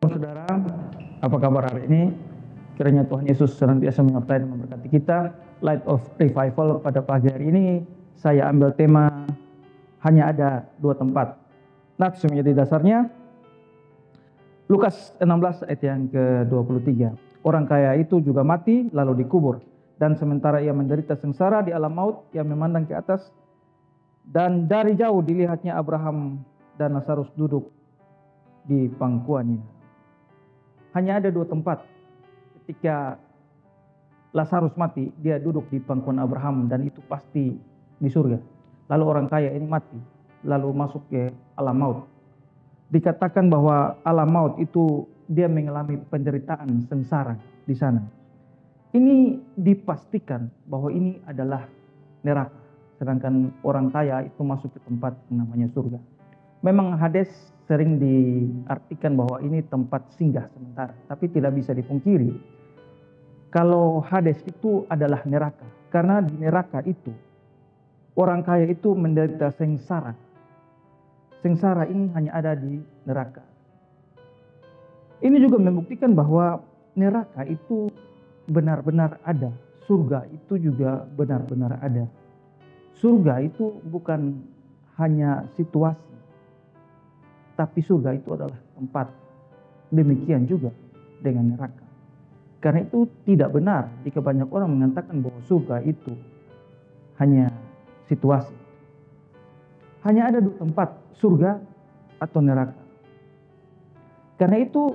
Saudara, apa kabar hari ini? Kiranya Tuhan Yesus senantiasa menyertai dan memberkati kita. Light of Revival pada pagi hari ini, saya ambil tema hanya ada dua tempat. Nats menjadi dasarnya. Lukas 16 ayat yang ke-23. Orang kaya itu juga mati lalu dikubur. Dan sementara ia menderita sengsara di alam maut, ia memandang ke atas. Dan dari jauh dilihatnya Abraham dan Lazarus duduk di pangkuannya. Hanya ada dua tempat. Ketika Lazarus mati, dia duduk di pangkuan Abraham dan itu pasti di surga. Lalu orang kaya ini mati, lalu masuk ke alam maut. Dikatakan bahwa alam maut itu dia mengalami penderitaan sengsara di sana. Ini dipastikan bahwa ini adalah neraka. Sedangkan orang kaya itu masuk ke tempat yang namanya surga. Memang Hades sering diartikan bahwa ini tempat singgah sementara, tapi tidak bisa dipungkiri kalau Hades itu adalah neraka, karena di neraka itu orang kaya itu menderita sengsara. Sengsara ini hanya ada di neraka. Ini juga membuktikan bahwa neraka itu benar-benar ada, surga itu juga benar-benar ada. Surga itu bukan hanya situasi, tapi surga itu adalah tempat. Demikian juga dengan neraka. Karena itu tidak benar jika banyak orang mengatakan bahwa surga itu hanya situasi. Hanya ada dua tempat, surga atau neraka. Karena itu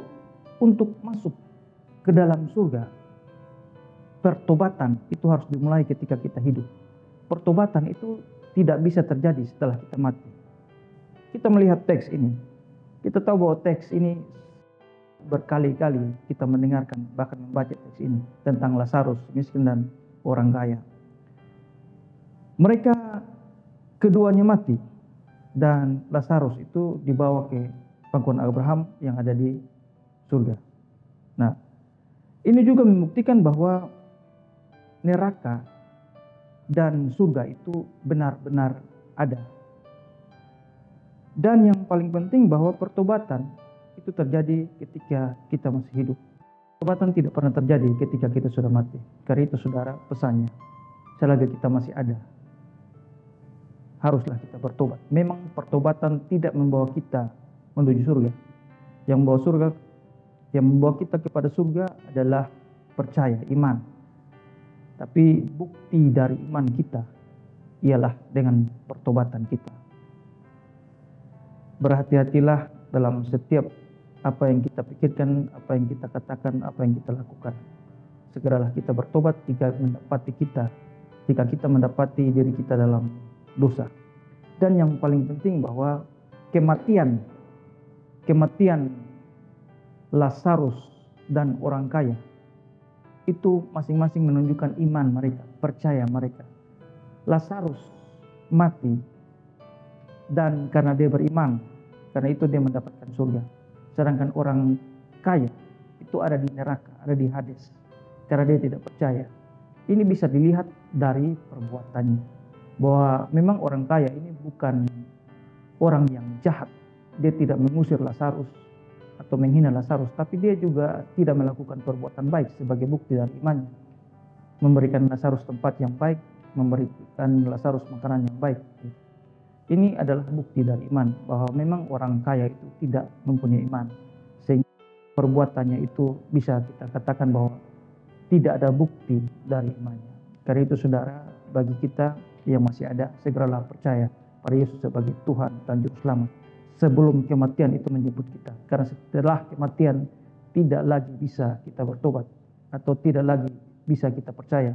untuk masuk ke dalam surga, pertobatan itu harus dimulai ketika kita hidup. Pertobatan itu tidak bisa terjadi setelah kita mati. Kita melihat teks ini, kita tahu bahwa teks ini berkali-kali kita mendengarkan, bahkan membaca teks ini tentang Lazarus, miskin dan orang kaya. Mereka keduanya mati dan Lazarus itu dibawa ke pangkuan Abraham yang ada di surga. Nah, ini juga membuktikan bahwa neraka dan surga itu benar-benar ada. Dan yang paling penting bahwa pertobatan itu terjadi ketika kita masih hidup. Pertobatan tidak pernah terjadi ketika kita sudah mati. Karena itu saudara, pesannya, selagi kita masih ada, haruslah kita bertobat. Memang pertobatan tidak membawa kita menuju surga. Yang membawa kita kepada surga adalah percaya, iman. Tapi bukti dari iman kita ialah dengan pertobatan kita. Berhati-hatilah dalam setiap apa yang kita pikirkan, apa yang kita katakan, apa yang kita lakukan. Segeralah kita bertobat jika kita mendapati diri kita dalam dosa. Dan yang paling penting bahwa kematian Lazarus dan orang kaya itu masing-masing menunjukkan iman mereka, percaya mereka. Lazarus mati dan karena dia beriman, karena itu dia mendapatkan surga. Sedangkan orang kaya itu ada di neraka, ada di Hades, karena dia tidak percaya. Ini bisa dilihat dari perbuatannya, bahwa memang orang kaya ini bukan orang yang jahat. Dia tidak mengusir Lazarus atau menghina Lazarus, tapi dia juga tidak melakukan perbuatan baik sebagai bukti dari imannya. Memberikan Lazarus tempat yang baik, memberikan Lazarus makanan yang baik. Ini adalah bukti dari iman, bahwa memang orang kaya itu tidak mempunyai iman. Sehingga perbuatannya itu bisa kita katakan bahwa tidak ada bukti dari imannya. Karena itu saudara, bagi kita yang masih ada, segeralah percaya pada Yesus sebagai Tuhan dan Juru Selamat. Sebelum kematian itu menjemput kita. Karena setelah kematian tidak lagi bisa kita bertobat. Atau tidak lagi bisa kita percaya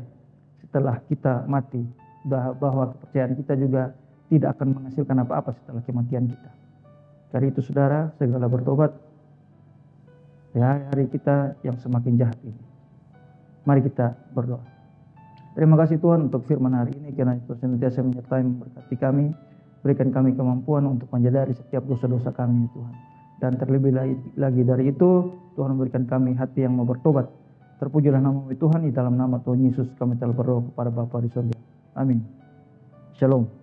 setelah kita mati. Bahwa kepercayaan kita juga tidak akan menghasilkan apa-apa setelah kematian kita. Karena itu saudara, segeralah bertobat. Ya, hari kita yang semakin jahat ini. Mari kita berdoa. Terima kasih Tuhan untuk firman hari ini, karena itu senantiasa menyertai memberkati kami. Berikan kami kemampuan untuk menyadari setiap dosa-dosa kami, Tuhan. Dan terlebih lagi dari itu, Tuhan memberikan kami hati yang mau bertobat. Terpujilah nama Tuhan, di dalam nama Tuhan Yesus kami telah berdoa kepada Bapa di surga. Amin. Shalom.